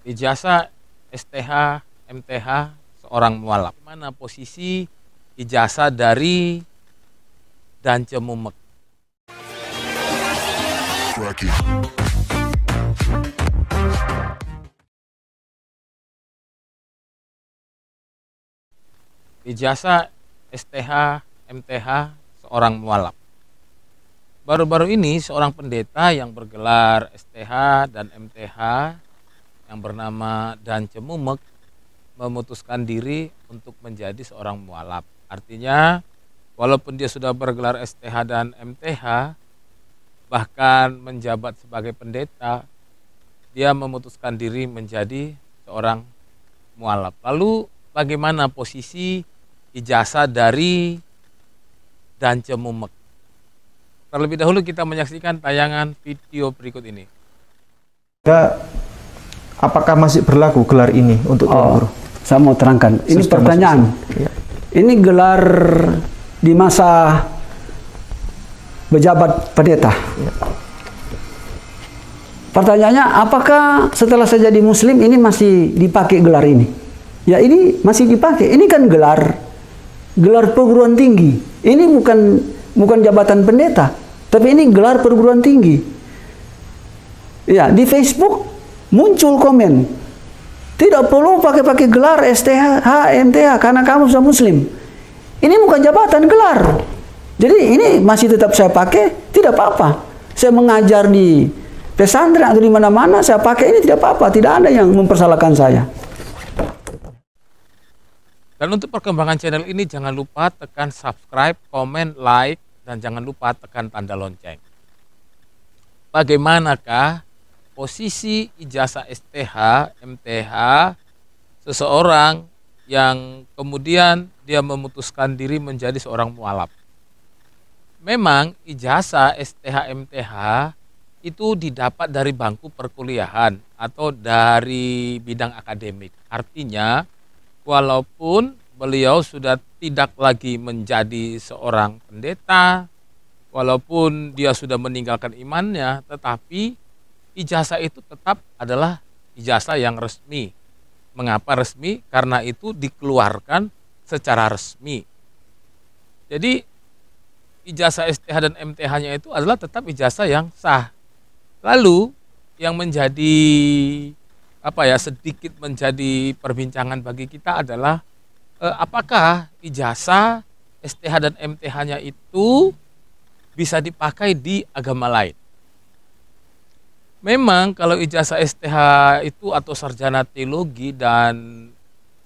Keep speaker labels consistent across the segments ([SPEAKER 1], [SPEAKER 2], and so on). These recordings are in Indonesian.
[SPEAKER 1] Ijazah STH, MTH seorang mualaf. Mana posisi ijazah dari Dance Mumek? Ijazah STH, MTH seorang mualaf. Baru-baru ini seorang pendeta yang bergelar STH dan MTH yang bernama Dance Mumek memutuskan diri untuk menjadi seorang mualaf. Artinya walaupun dia sudah bergelar STH dan MTH, bahkan menjabat sebagai pendeta, dia memutuskan diri menjadi seorang mualaf. Lalu bagaimana posisi ijazah dari Dance Mumek? Terlebih dahulu kita menyaksikan tayangan video berikut ini.
[SPEAKER 2] Apakah masih berlaku gelar ini untuk Tuan Guru?
[SPEAKER 3] Saya mau terangkan. Ini pertanyaan.
[SPEAKER 2] Ya.
[SPEAKER 3] Ini gelar di masa pejabat pendeta.
[SPEAKER 2] Ya.
[SPEAKER 3] Pertanyaannya, apakah setelah saya jadi Muslim ini masih dipakai gelar ini? Ya, ini masih dipakai. Ini kan gelar perguruan tinggi. Ini bukan jabatan pendeta, tapi ini gelar perguruan tinggi. Ya, di Facebook muncul komen, tidak perlu pakai gelar STH, MTH karena kamu sudah Muslim. Ini bukan jabatan, gelar. Jadi ini masih tetap saya pakai, tidak apa-apa. Saya mengajar di pesantren atau di mana-mana, saya pakai ini tidak apa-apa. Tidak ada yang mempersalahkan saya.
[SPEAKER 1] Dan untuk perkembangan channel ini jangan lupa tekan subscribe, komen, like, dan jangan lupa tekan tanda lonceng. Bagaimanakah posisi ijazah STH, MTH seseorang yang kemudian dia memutuskan diri menjadi seorang mualaf? Memang ijazah STH, MTH itu didapat dari bangku perkuliahan atau dari bidang akademik. Artinya walaupun beliau sudah tidak lagi menjadi seorang pendeta, walaupun dia sudah meninggalkan imannya, tetapi ijazah itu tetap adalah ijazah yang resmi. Mengapa resmi? Karena itu dikeluarkan secara resmi. Jadi ijazah STH dan MTH-nya itu adalah tetap ijazah yang sah. Lalu yang menjadi sedikit menjadi perbincangan bagi kita adalah apakah ijazah STH dan MTH-nya itu bisa dipakai di agama lain? Memang kalau ijazah STH itu atau sarjana teologi dan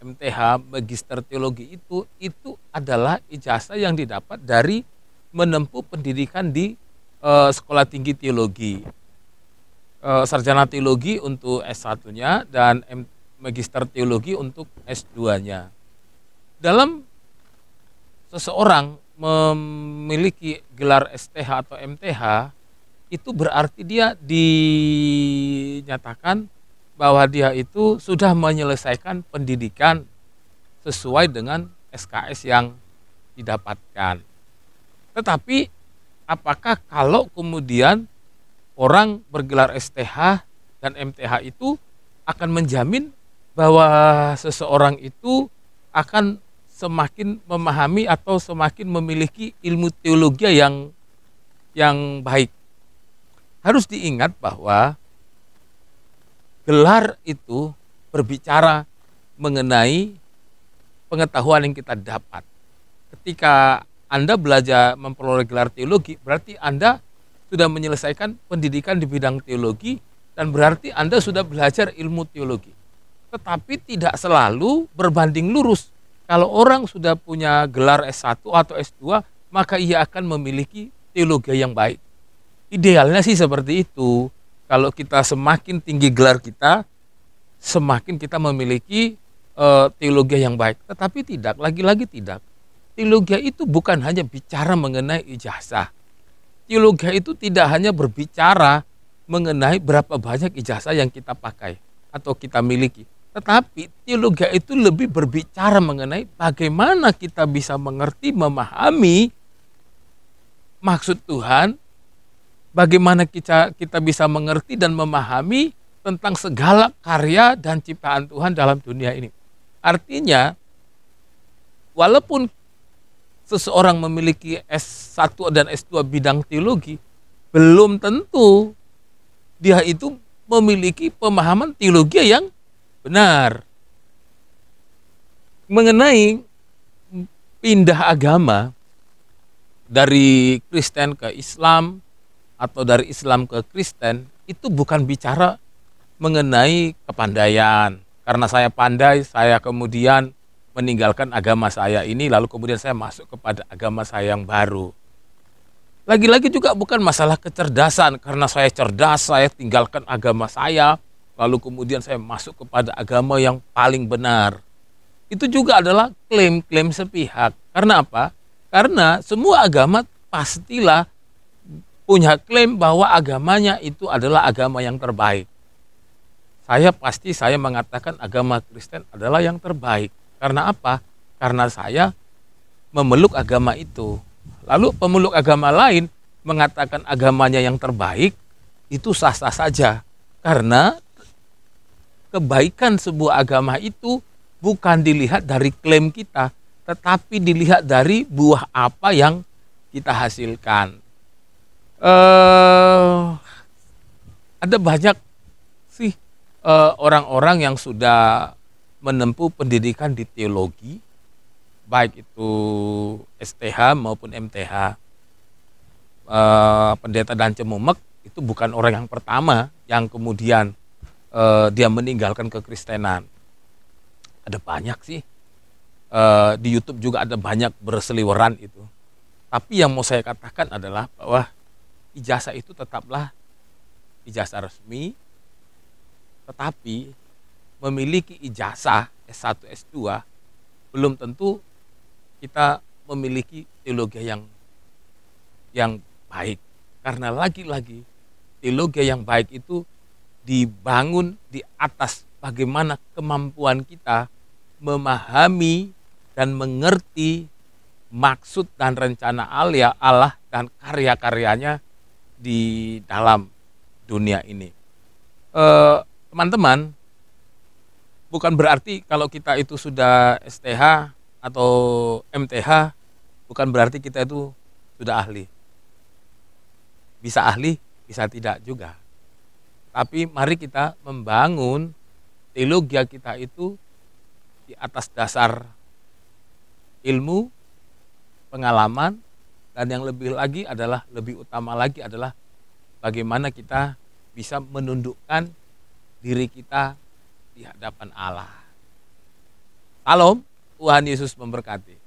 [SPEAKER 1] MTH magister teologi itu adalah ijazah yang didapat dari menempuh pendidikan di sekolah tinggi teologi. Sarjana teologi untuk S1-nya dan magister teologi untuk S2-nya. Dalam seseorang memiliki gelar STH atau MTH, itu berarti dia dinyatakan bahwa dia itu sudah menyelesaikan pendidikan sesuai dengan SKS yang didapatkan. Tetapi apakah kalau kemudian orang bergelar STH dan MTH itu akan menjamin bahwa seseorang itu akan semakin memahami atau semakin memiliki ilmu teologi yang baik? Harus diingat bahwa gelar itu berbicara mengenai pengetahuan yang kita dapat. Ketika Anda belajar memperoleh gelar teologi, berarti Anda sudah menyelesaikan pendidikan di bidang teologi dan berarti Anda sudah belajar ilmu teologi. Tetapi tidak selalu berbanding lurus. Kalau orang sudah punya gelar S1 atau S2, maka ia akan memiliki teologi yang baik. Idealnya sih seperti itu. Kalau kita semakin tinggi gelar kita, semakin kita memiliki teologi yang baik. Tetapi tidak, lagi-lagi tidak. Teologi itu bukan hanya bicara mengenai ijazah. Teologi itu tidak hanya berbicara mengenai berapa banyak ijazah yang kita pakai atau kita miliki. Tetapi teologi itu lebih berbicara mengenai bagaimana kita bisa mengerti, memahami maksud Tuhan, bagaimana kita bisa mengerti dan memahami tentang segala karya dan ciptaan Tuhan dalam dunia ini. Artinya, walaupun seseorang memiliki S1 dan S2 bidang teologi, belum tentu dia itu memiliki pemahaman teologi yang benar. Mengenai pindah agama dari Kristen ke Islam atau dari Islam ke Kristen, itu bukan bicara mengenai kepandaian. Karena saya pandai, saya kemudian meninggalkan agama saya ini, lalu kemudian saya masuk kepada agama saya yang baru. Lagi-lagi juga bukan masalah kecerdasan, karena saya cerdas, saya tinggalkan agama saya, lalu kemudian saya masuk kepada agama yang paling benar. Itu juga adalah klaim-klaim sepihak. Karena apa? Karena semua agama pastilah punya klaim bahwa agamanya itu adalah agama yang terbaik. Saya mengatakan agama Kristen adalah yang terbaik. Karena apa? Karena saya memeluk agama itu. Lalu pemeluk agama lain mengatakan agamanya yang terbaik, itu sah-sah saja. Karena kebaikan sebuah agama itu bukan dilihat dari klaim kita, tetapi dilihat dari buah apa yang kita hasilkan. Ada banyak sih orang-orang yang sudah menempuh pendidikan di teologi, baik itu STH maupun MTH. Pendeta Dan Cemumek itu bukan orang yang pertama yang kemudian dia meninggalkan kekristenan. Ada banyak sih, di YouTube juga ada banyak berseliweran itu. Tapi yang mau saya katakan adalah bahwa ijazah itu tetaplah ijazah resmi, tetapi memiliki ijazah S1, S2 belum tentu kita memiliki teologi yang baik. Karena lagi-lagi teologi yang baik itu dibangun di atas bagaimana kemampuan kita memahami dan mengerti maksud dan rencana Allah dan karya-karyanya di dalam dunia ini. Teman-teman, bukan berarti kalau kita itu sudah STH atau MTH, bukan berarti kita itu sudah ahli. Bisa ahli, bisa tidak juga. Tapi mari kita membangun teologi kita itu di atas dasar ilmu, pengalaman, dan yang lebih utama lagi adalah bagaimana kita bisa menundukkan diri kita di hadapan Allah. Salam, Tuhan Yesus memberkati.